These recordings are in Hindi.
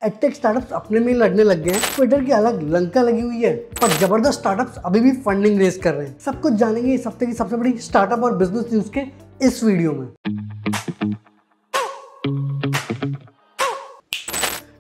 एडटेक स्टार्टअप्स अपने में ही लड़ने लग गए हैं। ट्विटर की अलग लंका लगी हुई है, पर जबरदस्त स्टार्टअप्स अभी भी फंडिंग रेज कर रहे हैं। सब कुछ जानेंगे इस हफ्ते की सबसे बड़ी स्टार्टअप और बिजनेस न्यूज के इस वीडियो में।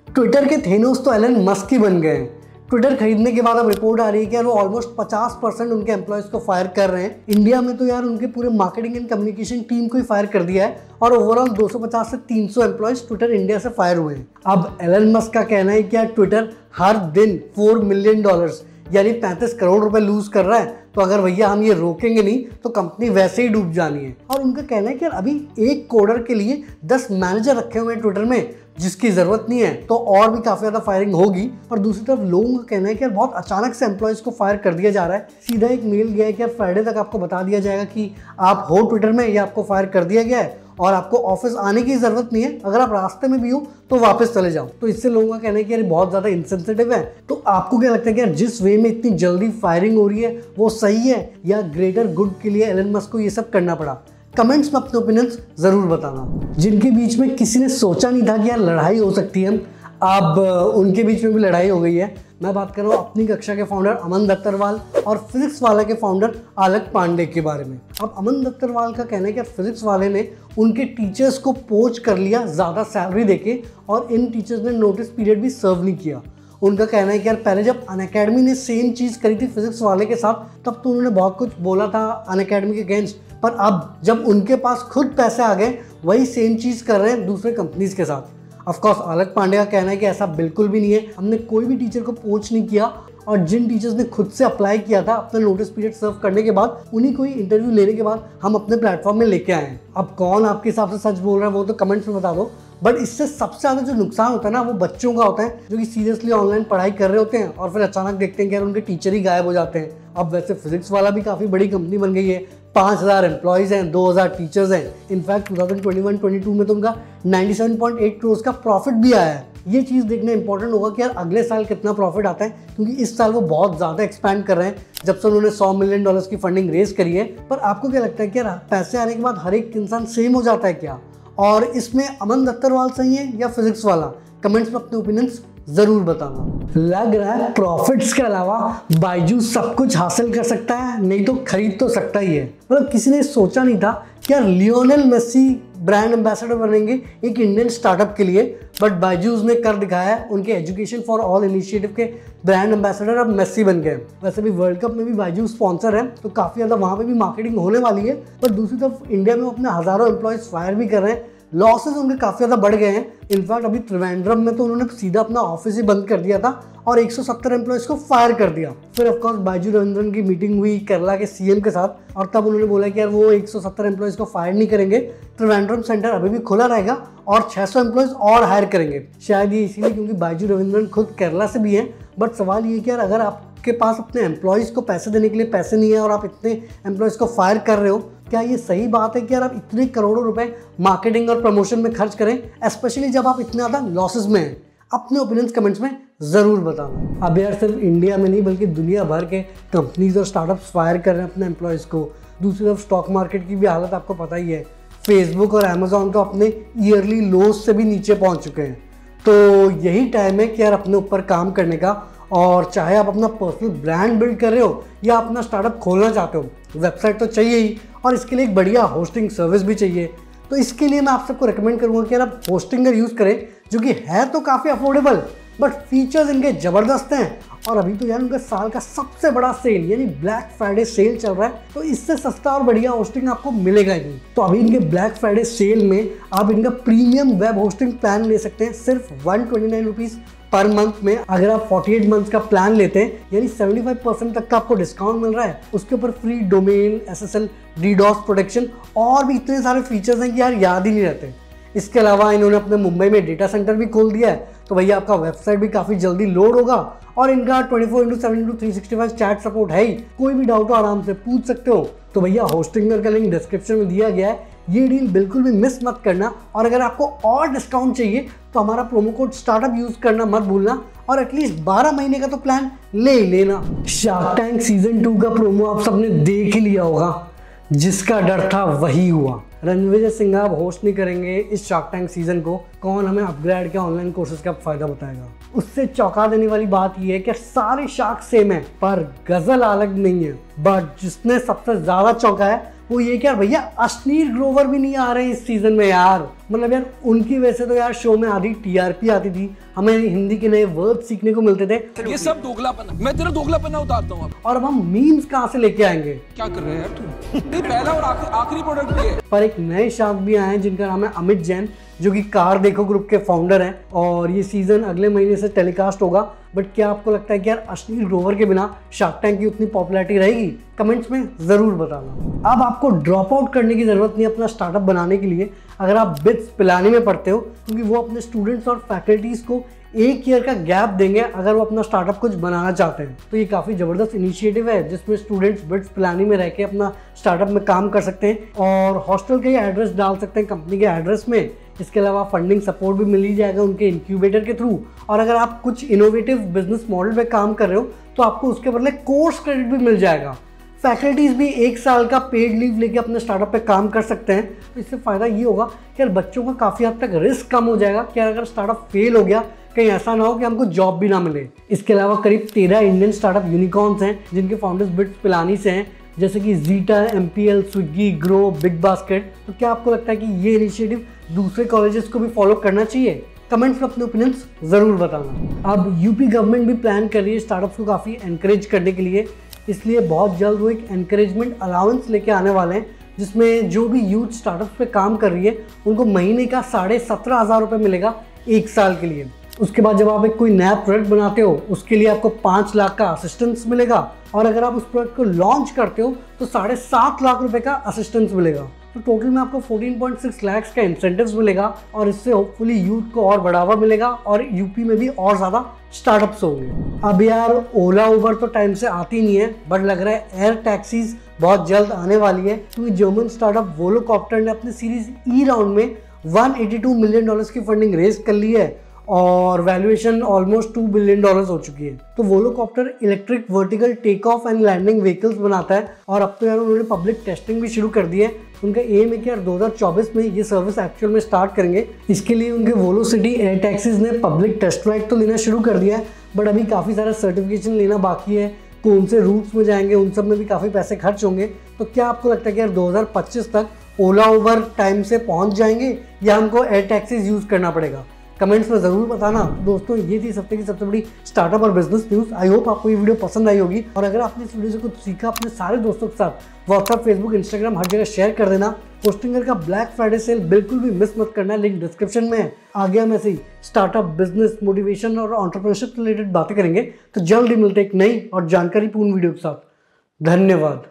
ट्विटर के थेनोस तो एलन मस्क ही बन गए हैं। ट्विटर खरीदने के बाद अब रिपोर्ट आ रही है कि यार वो ऑलमोस्ट 50% उनके एम्प्लॉयज को फायर कर रहे हैं। इंडिया में तो यार उनके पूरे मार्केटिंग एंड कम्युनिकेशन टीम को ही फायर कर दिया है और ओवरऑल 250 से 300 एम्प्लॉयज ट्विटर इंडिया से फायर हुए हैं। अब एलन मस्क का कहना है कि यार ट्विटर हर दिन $4 मिलियन यानी 35 करोड़ रुपए लूज कर रहा है, तो अगर भैया हम ये रोकेंगे नहीं तो कंपनी वैसे ही डूब जानी है। और उनका कहना है कि यार अभी एक कोडर के लिए 10 मैनेजर रखे हुए हैं ट्विटर में, जिसकी जरूरत नहीं है, तो और भी काफी ज्यादा फायरिंग होगी। और दूसरी तरफ लोगों का कहना है कि यार बहुत अचानक से एम्प्लॉयज को फायर कर दिया जा रहा है। सीधा एक मेल गया है कि यार फ्राइडे तक आपको बता दिया जाएगा कि आप हो ट्विटर में या आपको फायर कर दिया गया है और आपको ऑफिस आने की जरूरत नहीं है। अगर आप रास्ते में भी हो तो वापस चले जाओ। तो इससे लोगों का कहना है कि यार बहुत ज्यादा इनसेंसिटिव है। तो आपको क्या लगता है कि यार जिस वे में इतनी जल्दी फायरिंग हो रही है वो सही है या ग्रेटर गुड के लिए एलन मस्क को ये सब करना पड़ा? कमेंट्स में अपने ओपिनियंस जरूर बताना। जिनके बीच में किसी ने सोचा नहीं था कि यार लड़ाई हो सकती है, अब उनके बीच में भी लड़ाई हो गई है। मैं बात कर रहा हूँ अपनी कक्षा के फाउंडर अमन दत्तरवाल और फिजिक्स वाला के फाउंडर आलक पांडे के बारे में। अब अमन दत्तरवाल का कहना है कि फिजिक्स वाले ने उनके टीचर्स को पोच कर लिया ज़्यादा सैलरी देके, और इन टीचर्स ने नोटिस पीरियड भी सर्व नहीं किया। उनका कहना है कि यार पहले जब अनअकैडमी ने सेम चीज़ करी थी फिजिक्स वाले के साथ, तब तो उन्होंने बहुत कुछ बोला था अनअकैडमी के अगेंस्ट, पर अब जब उनके पास खुद पैसे आ गए वही सेम चीज़ कर रहे हैं दूसरे कंपनीज के साथ। ऑफकोर्स आलक पांडे का कहना है कि ऐसा बिल्कुल भी नहीं है, हमने कोई भी टीचर को पोच नहीं किया, और जिन टीचर्स ने खुद से अप्लाई किया था अपना नोटिस पीरियड सर्व करने के बाद, उन्हीं को ही इंटरव्यू लेने के बाद हम अपने प्लेटफॉर्म में लेके आए हैं। अब कौन आपके हिसाब से सच बोल रहा है वो तो कमेंट्स में बता दो, बट इससे सबसे ज़्यादा जो नुकसान होता है ना वो बच्चों का होता है, जो कि सीरियसली ऑनलाइन पढ़ाई कर रहे होते हैं और फिर अचानक देखते हैं कि यार उनके टीचर ही गायब हो जाते हैं। अब वैसे फिजिक्स वाला भी काफ़ी बड़ी कंपनी बन गई है, 5000 एम्प्लॉयज़ हैं, 2000 टीचर्स हैं। इनफैक्ट 2021-22 में तो उनका 97.8 करोड़ का प्रॉफिट भी आया है। ये चीज़ देखना इंपॉर्टेंट होगा कि यार अगले साल कितना प्रॉफिट आता है, क्योंकि इस साल वो बहुत ज़्यादा एक्सपैंड कर रहे हैं जब से उन्होंने $100 मिलियन की फंडिंग रेज करी है। पर आपको क्या लगता है कि यार पैसे आने के बाद हर एक इंसान सेम हो जाता है क्या? और इसमें अमन दत्तरवाल सही है या फिजिक्स वाला? कमेंट्स में अपने ओपिनियंस जरूर बताना। लग रहा है प्रॉफिट्स के अलावा बायजूस सब कुछ हासिल कर सकता है, नहीं तो खरीद तो सकता ही है। मतलब किसी ने सोचा नहीं था कि यार लियोनेल मेसी ब्रांड एम्बेसडर बनेंगे एक इंडियन स्टार्टअप के लिए, बट बायजूस ने कर दिखाया है। उनके एजुकेशन फॉर ऑल इनिशिएटिव के ब्रांड एम्बेसडर अब मेसी बन गए। वैसे भी वर्ल्ड कप में भी बायजूस स्पॉन्सर है, तो काफ़ी ज़्यादा वहाँ पे भी मार्केटिंग होने वाली है। पर दूसरी तरफ इंडिया में अपने हज़ारों एम्प्लॉयज़ फायर भी कर रहे हैं, लॉसेस उनके काफ़ी ज़्यादा बढ़ गए हैं। इनफैक्ट अभी त्रिवेंद्रम में तो उन्होंने सीधा अपना ऑफिस ही बंद कर दिया था और 170 एम्प्लॉयज़ को फायर कर दिया। फिर ऑफकोर्स बायजू रविंद्रन की मीटिंग हुई केरला के सीएम के साथ, और तब उन्होंने बोला कि यार वो 170 एम्प्लॉयज़ को फायर नहीं करेंगे, त्रिवेंद्रम सेंटर अभी भी खुला रहेगा और 600 एम्प्लॉयज़ और हायर करेंगे। शायद ये इसीलिए क्योंकि बायजू रविंद्रन खुद केरला से भी हैं। बट सवाल ये कि यार अगर आपके पास अपने एम्प्लॉयज़ को पैसे देने के लिए पैसे नहीं है और आप इतने एम्प्लॉयज़ को फायर कर रहे हो, क्या ये सही बात है कि यार आप इतने करोड़ों रुपए मार्केटिंग और प्रमोशन में खर्च करें, स्पेशली जब आप इतने ज़्यादा लॉसेस में हैं? अपने ओपिनियंस कमेंट्स में ज़रूर बताना। अब यार सिर्फ इंडिया में नहीं बल्कि दुनिया भर के कंपनीज और स्टार्टअप्स फायर कर रहे हैं अपने एम्प्लॉयज़ को। दूसरी तरफ स्टॉक मार्केट की भी हालत आपको पता ही है। फेसबुक और अमेजोन तो अपने ईयरली लोज से भी नीचे पहुँच चुके हैं। तो यही टाइम है कि यार अपने ऊपर काम करने का, और चाहे आप अपना पर्सनल ब्रांड बिल्ड कर रहे हो या अपना स्टार्टअप खोलना चाहते हो, वेबसाइट तो चाहिए ही, और इसके लिए एक बढ़िया होस्टिंग सर्विस भी चाहिए। तो इसके लिए मैं आप सबको रेकमेंड करूँगा कि यार आप होस्टिंगर यूज़ करें, जो कि है तो काफ़ी अफोर्डेबल, बट फीचर्स इनके ज़बरदस्त हैं। और अभी तो यार उनका साल का सबसे बड़ा सेल यानी ब्लैक फ्राइडे सेल चल रहा है, तो इससे सस्ता और बढ़िया होस्टिंग आपको मिलेगा ही नहीं। तो अभी इनके ब्लैक फ्राइडे सेल में आप इनका प्रीमियम वेब होस्टिंग प्लान ले सकते हैं सिर्फ 129 रुपीज़ पर मंथ में। अगर आप 48 मंथ्स का प्लान लेते हैं यानी 75% तक का आपको डिस्काउंट मिल रहा है। उसके ऊपर free domain, SSL, DDoS protection और भी इतने सारे फीचर्स हैं कि यार याद ही नहीं रहते। इसके अलावा इन्होंने अपने मुंबई में डेटा सेंटर भी खोल दिया है, तो भैया आपका वेबसाइट भी काफ़ी जल्दी लोड होगा। और इनका 24/7/365 चैट सपोर्ट है ही, कोई भी डाउट हो आराम से पूछ सकते हो। तो भैया होस्टिंगर का लिंक डिस्क्रिप्शन में दिया गया है, ये डील बिल्कुल भी मिस मत करना। और अगर आपको और डिस्काउंट चाहिए तो हमारा प्रोमो कोड स्टार्टअप यूज करना मत भूलना, और एटलीस्ट 12 महीने का तो प्लान ले ही लेना। शार्क टैंक सीजन 2 का प्रोमो आप सबने देख ही लिया होगा। जिसका डर था वही हुआ। रणविजय सिंह अब होस्ट नहीं करेंगे इस शार्क टैंक सीजन को। कौन हमें अपग्रेड के ऑनलाइन कोर्सेज का फायदा बताएगा। उससे चौंका देने वाली बात यह है कि सारे शार्क सेम है पर गजल अलग नहीं है। बट जिसने सबसे ज्यादा चौंका है वो ये क्या भैया, अश्नीर ग्रोवर भी नहीं आ रहे हैं इस सीजन में यार। मतलब यार उनकी वजह से तो यार शो में आधी टीआरपी आती थी, हमें हिंदी के नए वर्ड सीखने को मिलते थे। ये सब दोगलापन, मैं तेरा दोगलापन उतारता हूँ। और अब हम मीम्स कहाँ से लेके आएंगे। क्या कर रहे हैं यार तुम? नहीं, पहला और आखिरी प्रोडक्ट भी है। पर एक नए शार्क भी आए हैं जिनका नाम है अमित जैन, जो कि कार देखो ग्रुप के फाउंडर हैं। और ये सीजन अगले महीने से टेलीकास्ट होगा। बट क्या आपको लगता है कि यार अश्नीर ग्रोवर के बिना शार्क टैंक की उतनी पॉपुलैरिटी रहेगी? कमेंट्स में ज़रूर बताना। अब आपको ड्रॉप आउट करने की ज़रूरत नहीं अपना स्टार्टअप बनाने के लिए, अगर आप बिट्स पिलानी में पढ़ते हो, क्योंकि वो अपने स्टूडेंट्स और फैकल्टीज़ को 1 ईयर का गैप देंगे अगर वो अपना स्टार्टअप कुछ बनाना चाहते हैं। तो ये काफ़ी ज़बरदस्त इनिशिएटिव है जिसमें स्टूडेंट्स बिट्स पिलानी में रह के अपना स्टार्टअप में काम कर सकते हैं और हॉस्टल के एड्रेस डाल सकते हैं कंपनी के एड्रेस में। इसके अलावा फंडिंग सपोर्ट भी मिल ही जाएगा उनके इंक्यूबेटर के थ्रू। और अगर आप कुछ इनोवेटिव बिजनेस मॉडल पे काम कर रहे हो तो आपको उसके बदले कोर्स क्रेडिट भी मिल जाएगा। फैकल्टीज़ भी 1 साल का पेड लीव लेके अपने स्टार्टअप पे काम कर सकते हैं। तो इससे फ़ायदा ये होगा कि यार बच्चों का काफ़ी हद तक रिस्क कम हो जाएगा कि अगर स्टार्टअप फेल हो गया कहीं ऐसा ना हो कि हमको जॉब भी ना मिले। इसके अलावा करीब 13 इंडियन स्टार्टअप यूनिकॉर्न्स हैं जिनके फाउंडर्स बिट्स पिलानी से हैं, जैसे कि zeta, MPL, Swiggy, grow, big basket. तो क्या आपको लगता है कि ये इनिशिएटिव दूसरे कॉलेजेस को भी फॉलो करना चाहिए? कमेंट्स में अपने ओपिनियंस ज़रूर बताना। अब यूपी गवर्नमेंट भी प्लान कर रही है स्टार्टअप्स को काफ़ी एनकरेज करने के लिए, इसलिए बहुत जल्द वो एक एनकरेजमेंट अलाउंस लेके आने वाले हैं जिसमें जो भी यूथ स्टार्टअप्स पे काम कर रही है उनको महीने का 17,500 रुपये मिलेगा 1 साल के लिए। उसके बाद जब आप एक कोई नया प्रोडक्ट बनाते हो उसके लिए आपको 5 लाख का असिस्टेंस मिलेगा और अगर आप उस प्रोडक्ट को लॉन्च करते हो तो 7.5 लाख रुपए का असिस्टेंस मिलेगा। तो टोटल में आपको 14.6 लाख का इंसेंटिव्स मिलेगा और इससे होपफुली यूथ को और बढ़ावा मिलेगा और यूपी में भी और ज़्यादा स्टार्टअप्स होंगे। अब यार ओला उबर तो टाइम से आती नहीं है, बट लग रहा है एयर टैक्सीज बहुत जल्द आने वाली है, क्योंकि जर्मन स्टार्टअप वोलोकॉप्टर ने अपने सीरीज ई राउंड में $182 मिलियन की फंडिंग रेज कर ली है और वैल्यूएशन ऑलमोस्ट $2 बिलियन हो चुकी है। तो Volocopter electric vertical take off and landing vehicles बनाता है और अब तो यार उन्होंने पब्लिक टेस्टिंग भी शुरू कर दी है। उनका एम है कि यार 2024 में ये सर्विस एक्चुअल में स्टार्ट करेंगे। इसके लिए उनके वोलो सिटी एयर टैक्सीज ने पब्लिक टेस्ट राइड तो लेना शुरू कर दिया है, बट अभी काफ़ी सारा सर्टिफिकेशन लेना बाकी है। कौन से रूट्स में जाएंगे उन सब में भी काफ़ी पैसे खर्च होंगे। तो क्या आपको लगता है कि यार 2025 तक ओला उबर टाइम से पहुंच जाएंगे या हमको एयर टैक्सीज यूज़ करना पड़ेगा? कमेंट्स में ज़रूर बताना। दोस्तों ये थी इस हफ्ते की सबसे बड़ी स्टार्टअप और बिजनेस न्यूज़। आई होप आपको ये वीडियो पसंद आई होगी और अगर आपने इस वीडियो से कुछ सीखा अपने सारे दोस्तों के साथ व्हाट्सएप, फेसबुक, इंस्टाग्राम हर जगह शेयर कर देना। पोस्टिंगर का ब्लैक फ्राइडे सेल बिल्कुल भी मिस मत करना, लिंक डिस्क्रिप्शन में है। आगे हम ऐसे ही स्टार्टअप, बिजनेस, मोटिवेशन और एंटरप्रेन्योरशिप रिलेटेड बातें करेंगे। तो जल्द ही मिलते एक नई और जानकारीपूर्ण वीडियो के साथ। धन्यवाद।